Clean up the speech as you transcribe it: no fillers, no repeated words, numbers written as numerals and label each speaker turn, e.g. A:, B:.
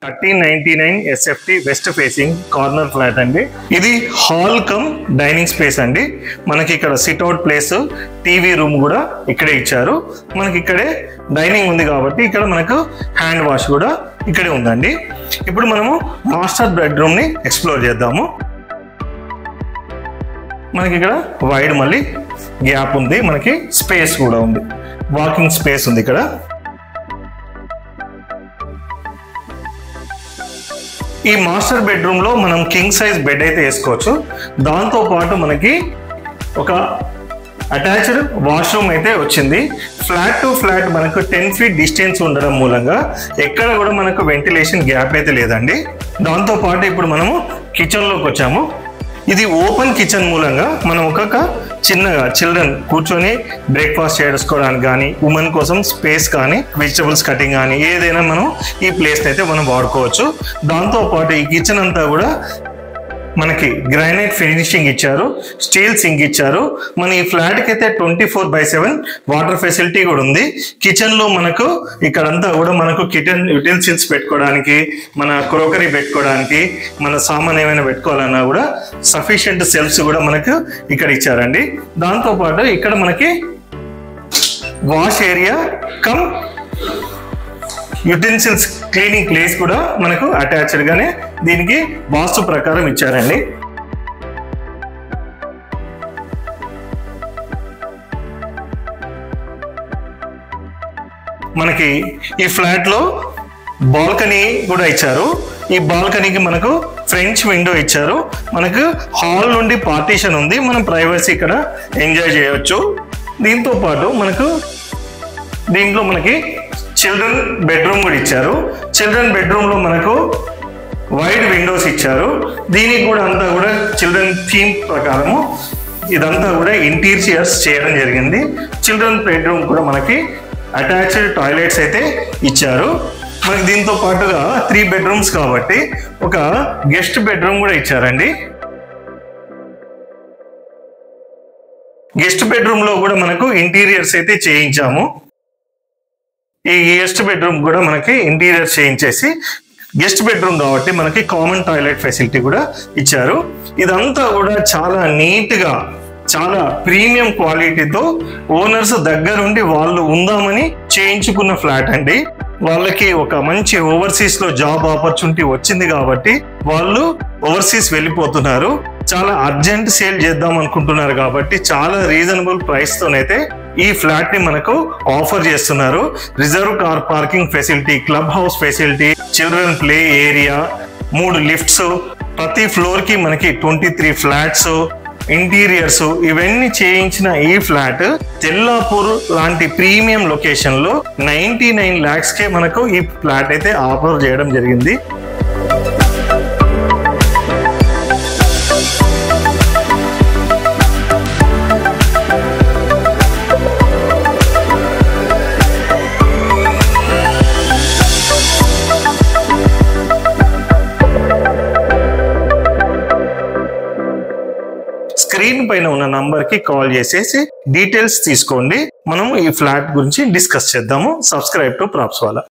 A: 1399 SFT west facing corner flat అండి. ఇది hall cum dining space అండి. మనకి ఇక్కడ సిట్అవుట్ ప్లేస్, టీవీ రూమ్ కూడా ఇక్కడే ఇచ్చారు. మనకి ఇక్కడే డైనింగ్ ఉంది కాబట్టి ఇక్కడ మనకు హ్యాండ్ వాష్ కూడా ఇక్కడే ఉందండి. ఇప్పుడు మనము మాస్టర్ బెడ్రూమ్ ని ఎక్స్ప్లోర్ చేద్దాము. మనకి ఇక్కడ వైడ్ మళ్ళీ గ్యాప్ ఉంది, మనకి స్పేస్ కూడా ఉంది, వాకింగ్ స్పేస్ ఉంది ఇక్కడ. ఈ మాస్టర్ బెడ్రూమ్ లో మనం కింగ్ సైజ్ బెడ్ అయితే వేసుకోవచ్చు. దాంతో పాటు మనకి ఒక అటాచ్డ్ వాష్రూమ్ అయితే వచ్చింది. ఫ్లాట్ టు ఫ్లాట్ మనకు 10 ఫీట్ డిస్టెన్స్ ఉండడం మూలంగా ఎక్కడ కూడా మనకు వెంటిలేషన్ గ్యాప్ అయితే లేదండి. దాంతో పాటు ఇప్పుడు మనము కిచెన్ లోకి వచ్చాము. ఇది ఓపెన్ కిచెన్ మూలంగా మనం ఒక చిన్నగా చిల్డ్రన్ కూర్చొని బ్రేక్ఫాస్ట్ చేసుకోవడానికి కానీ, ఉమెన్ కోసం స్పేస్ కానీ, వెజిటబుల్స్ కటింగ్ కానీ ఏదైనా మనం ఈ ప్లేస్ అయితే మనం వాడుకోవచ్చు. దాంతో పాటు ఈ కిచెన్ అంతా కూడా మనకి గ్రానైట్ ఫినిషింగ్ ఇచ్చారు, స్టీల్ సింక్ ఇచ్చారు. మన ఈ ఫ్లాట్ కి అయితే 24/7 వాటర్ ఫెసిలిటీ కూడా ఉంది. కిచెన్ లో మనకు ఇక్కడంతా కూడా మనకు కిచెన్ యుటెన్సిల్స్ పెట్టుకోవడానికి, మన క్రోకరీ పెట్టుకోవడానికి, మన సామాన్ ఏమైనా పెట్టుకోవాలన్నా కూడా సఫిషియంట్ సెల్ఫ్స్ కూడా మనకు ఇక్కడ ఇచ్చారండి. దాంతో పాటు ఇక్కడ మనకి wash area come utensils cleaning place కూడా మనకు అటాచ్డ్ గానే దీనికి వాస్తు ప్రకారం ఇచ్చారండి. మనకి ఈ ఫ్లాట్ లో బాల్కనీ కూడా ఇచ్చారు. ఈ బాల్కనీకి మనకు ఫ్రెంచ్ విండో ఇచ్చారు. మనకు హాల్ నుండి పార్టీషన్ ఉంది, మనం ప్రైవసీ ఇక్కడ ఎంజాయ్ చేయవచ్చు. దీంతో పాటు మనకు దీంట్లో మనకి చిల్డ్రన్ బెడ్రూమ్ కూడా ఇచ్చారు. చిల్డ్రన్ బెడ్రూమ్ లో మనకు వైడ్ విండోస్ ఇచ్చారు. దీనికి కూడా అంతా కూడా చిల్డ్రన్ థీమ్ ప్రకారము ఇదంతా కూడా ఇంటీరియర్స్ చేయడం జరిగింది. చిల్డ్రన్ బెడ్రూమ్ కూడా మనకి అటాచ్డ్ టాయిలెట్స్ అయితే ఇచ్చారు. మనకి దీంతో పాటుగా 3 బెడ్రూమ్స్ కాబట్టి ఒక గెస్ట్ బెడ్రూమ్ కూడా ఇచ్చారండి. గెస్ట్ బెడ్రూమ్ లో కూడా మనకు ఇంటీరియర్స్ అయితే చేయించాము. ఈ గెస్ట్ బెడ్రూమ్ కూడా మనకి ఇంటీరియర్ చేయించేసి, గెస్ట్ బెడ్రూమ్ కాబట్టి మనకి కామన్ టాయిలెట్ ఫెసిలిటీ కూడా ఇచ్చారు. ఇదంతా కూడా చాలా నీట్ గా, చాలా ప్రీమియం క్వాలిటీతో ఓనర్స్ దగ్గరుండి వాళ్ళు ఉందామని చేయించుకున్న ఫ్లాట్ అండి. వాళ్ళకి ఒక మంచి ఓవర్సీస్ లో జాబ్ ఆపర్చునిటీ వచ్చింది కాబట్టి వాళ్ళు ఓవర్సీస్ వెళ్ళిపోతున్నారు. చాలా అర్జెంట్ సేల్ చేద్దాం అనుకుంటున్నారు కాబట్టి చాలా రీజనబుల్ ప్రైస్ తోనైతే ఈ ఫ్లాట్ ని మనకు ఆఫర్ చేస్తున్నారు. Reserve car parking facility, club house facility, children play area, 3 lifts, ప్రతి ఫ్లోర్ కి మనకి 23 ఫ్లాట్స్, ఇంటీరియర్స్ ఇవన్నీ చేయించిన ఈ ఫ్లాట్ తెల్లాపూర్ లాంటి ప్రీమియం లొకేషన్ లో 99 lakhs కే మనకు ఈ ఫ్లాట్ అయితే ఆఫర్ చేయడం జరిగింది. స్క్రీన్ పైన ఉన్న నంబర్ కి కాల్ చేసేసి డీటెయిల్స్ తీసుకోండి. మనం ఈ ఫ్లాట్ గురించి డిస్కస్ చేద్దాము. Subscribe to ప్రాప్స్వాలా.